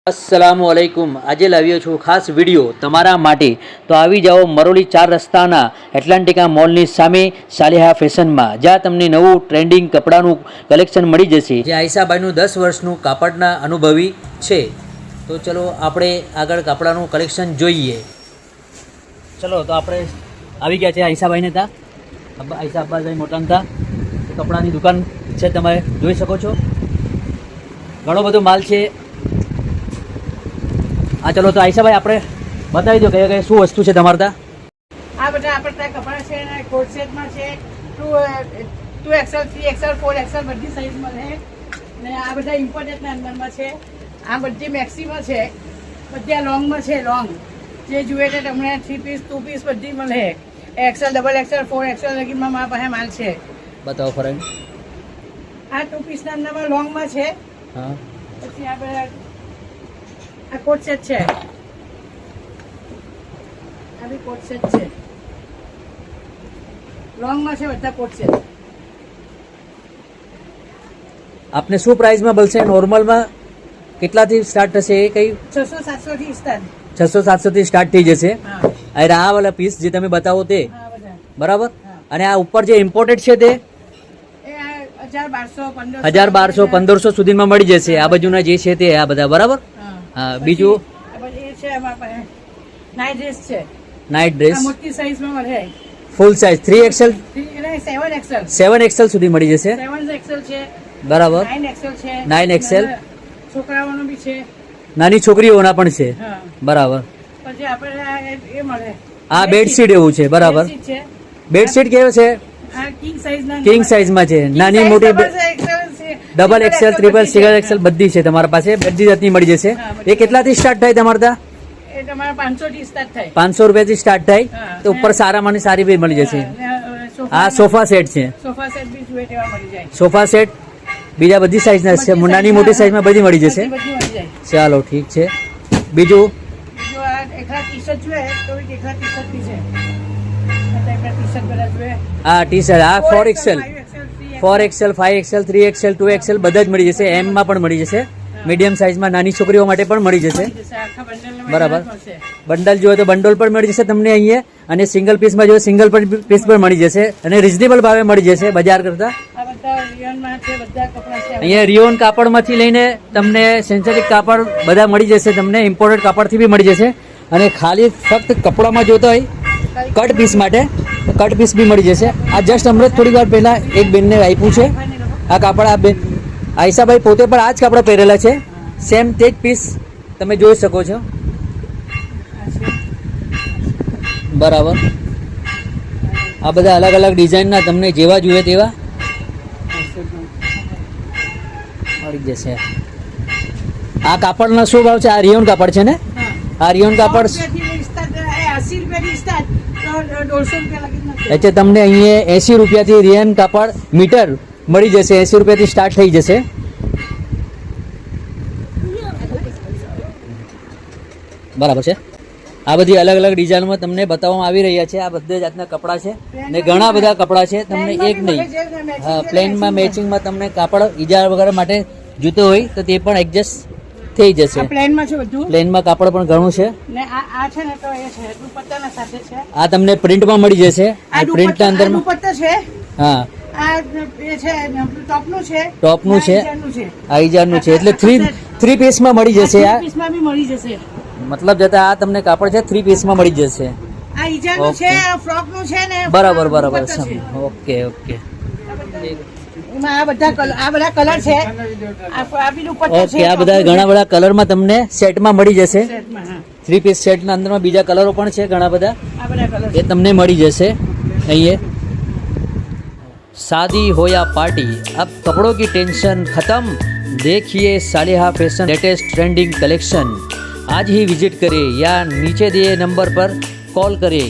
अस्सलामुअलैकुम। आज लाव्यो छूँ खास विडियो तमारा माटे। तो આવી જાઓ મરોલી 4 રસ્તાના એટલાન્ટિકા મોલની સામે સાલિહા ફેશનમાં, જ્યાં તમને નવું ટ્રેન્ડિંગ કપડાનું કલેક્શન મળી જશે, જે આયશાભાઈનું 10 વર્ષનું કાપડના અનુભવી છે। તો ચલો આપણે આગળ કપડાનું કલેક્શન જોઈએ। ચલો તો આપણે આવી ગયા છે આયશાભાઈને ત્યાં। આયશા અબ્બાસભાઈ મોટાન ત્યાં કપડાની દુકાન છે, તમે જોઈ શકો છો। ઘણો બધો માલ છે। हाँ चलो तो आयशा भाई आपने बताई दो कया शू वस्तु है तमारे ता? आ बता आपने कपड़ा છે ને કોટ સેટ માં છે 2XL 3XL 4XL બધી સાઈઝ મળે ને આ બધા ઇમ્પોર્ટેન્ટ ના અંદર માં છે। આ બધી મેક્સિમમ છે, બધા લોંગ માં છે। લોંગ જે જોઈએ તે તમને 3 પીસ 2 પીસ બધી મળે। XL ડબલ XL 4XL લગી માં મારા પાસે માલ છે। बताओ फ्रेंड। આ 2 પીસ ના અંદર માં લોંગ માં છે। हां પછી આપણે આ કોટ સેટ છે, આ બી કોટ સેટ છે, લોંગ માં છે બધા કોટ સેટ। आपने शू प्राइस में बोलसे नॉर्मल में કેટલાથી સ્ટાર્ટ થશે એ કઈ? 600 700 થી સ્ટાર્ટ। 600 700 થી સ્ટાર્ટ થઈ જશે। હા અરે આ વાળા પીસ જે તમે બતાવો તે હા બધા બરાબર। અને આ ઉપર જે ઇમ્પોર્ટેડ છે તે એ 1200 1500 1200 1500 સુધીમાં મળી જશે। આ બાજુના જે છે તે આ બધા બરાબર। હા બીજું એ છે અમારા પાસે નાઇટ ડ્રેસ છે। નાઇટ ડ્રેસ આ મોટી સાઈઝ માં મળે, full size 3XL 7XL 7XL સુધી મળી જશે 7XL છે બરાબર। 9XL છે 9XL છોકરાઓનો બી છે, નાની છોકરીઓના પણ છે હા બરાબર। પછી આપણે એ મળે આ બેડશીટ એવું છે બરાબર। બેડશીટ છે। બેડશીટ કેવો છે? આ કિંગ સાઈઝ ના કિંગ સાઈઝમાં છે, નાની મોટી ડબલ XL ટ્રિપલ XL બધી છે તમારા પાસે, બધી જાતની મળી જશે। એ કેટલાથી સ્ટાર્ટ થાય તમારે ત્યાં? એ તમારા 500 થી સ્ટાર્ટ થાય, 500 રૂપિયાથી સ્ટાર્ટ થાય। હા। તો ઉપર સારામાંની સારી બી મળી જશે। આ સોફા સોફા સેટ છે, સોફા સેટ બી જોઈએ તેવા મળી જાય। સોફા સેટ બીજા બધી સાઈઝના છે, નાની મોટી સાઈઝમાં બધી મળી જશે। બધી મળી જાય। ચાલો ઠીક છે। બીજું જો આ એકલા ટી-શર્ટ જોઈએ તો એકલા ટી-શર્ટ બી છે। આ ટાઈપના ટી-શર્ટ બધા જોઈએ। આ ટી શર્ટ આ 4XL 4XL 5XL 3XL 2XL બધા જ મળી જશે। એમ માં પણ મળી જશે, મીડિયમ સાઈઝમાં નાની છોકરીઓ માટે પણ મળી જશે બરાબર। બંડલ જોઈએ તો બંડલ પણ મળી જશે તમને અહીંયા, અને સિંગલ પીસમાં જોઈએ સિંગલ પીસ પણ મળી જશે, અને રિઝનેબલ ભાવે મળી જશે બજાર કરતા। અહીંયા રિયોન કાપડમાંથી લઈને તમને સિન્થેટિક કાપડ બધા મળી જશે, તમને ઇમ્પોર્ટેડ કાપડથી બી મળી જશે। અને ખાલી ફક્ત કપડામાં જોતો હોય કટ પીસ માટે કટ પીસ બી મળી જશે। આ જસ્ટ હમણાં થોડી વાર પહેલા એક બેનને આપ્યું છે આ કાપડ। આ બેન આયશાભાઈ પોતે પણ આ જ કપડાં પહેરેલા છે, સેમ તે જ પીસ તમે જોઈ શકો છો બરાબર। આ બધા અલગ અલગ ડિઝાઇનના તમને જેવા જોઈએ તેવા મળી જશે। આ કાપડનો શું ભાવ છે? આ રિયોન કાપડ છે ને? આ રિયોન કાપડ એટલે તમને અહીંયા 80 રૂપિયાથી રિયોન કાપડ મીટર મળી જશે। 80 રૂપિયાથી સ્ટાર્ટ થઈ જશે બરાબર છે। આ બધી અલગ અલગ ડિઝાઇનમાં તમને બતાવવામાં આવી રહ્યા છે। આ બધા જાતના કપડાં છે ને ઘણા બધા કપડાં છે, તમને એક નહીં। હા પ્લેનમાં મેચિંગમાં તમને કાપડ ઈજા વગેરે માટે જોતો હોય તો તે પણ એડજસ્ટ થઈ જશે। પ્લેનમાં છે બધું, પ્લેનમાં કાપડ પણ ઘણું છે ને આ છે ને તો એ છે દુપટ્ટાના સાથે છે। આ તમને પ્રિન્ટમાં મળી જશે। આ પ્રિન્ટના અંદર દુપટ્ટો છે, હા આ એ છે ટોપનું છે, ટોપનું છે, આ ઈજારનું છે, એટલે 3 પીસમાં મળી જશે। આ પીસમાં બી મળી જશે, મતલબ જતા આ તમને કાપડ છે 3 પીસમાં મળી જશે। આ ઈજારનું છે, આ ફ્રોકનું છે ને બરાબર બરાબર ઓકે ઓકે એમાં આ બધા કલર છે। આ બી દુપટ્ટો ઓકે આ બધા ઘણા બધા કલરમાં તમને સેટમાં મળી જશે। સેટમાં હા 3 પીસ સેટના અંદરમાં બીજા કલરો પણ છે ઘણા બધા, આ બધા કલર એ તમને મળી જશે અહીંયા। शादी हो या पार्टी, अब कपड़ों की टेंशन खत्म। देखिए सालिहा फैशन लेटेस्ट ट्रेंडिंग कलेक्शन। आज ही विजिट करें या नीचे दिए नंबर पर कॉल करें।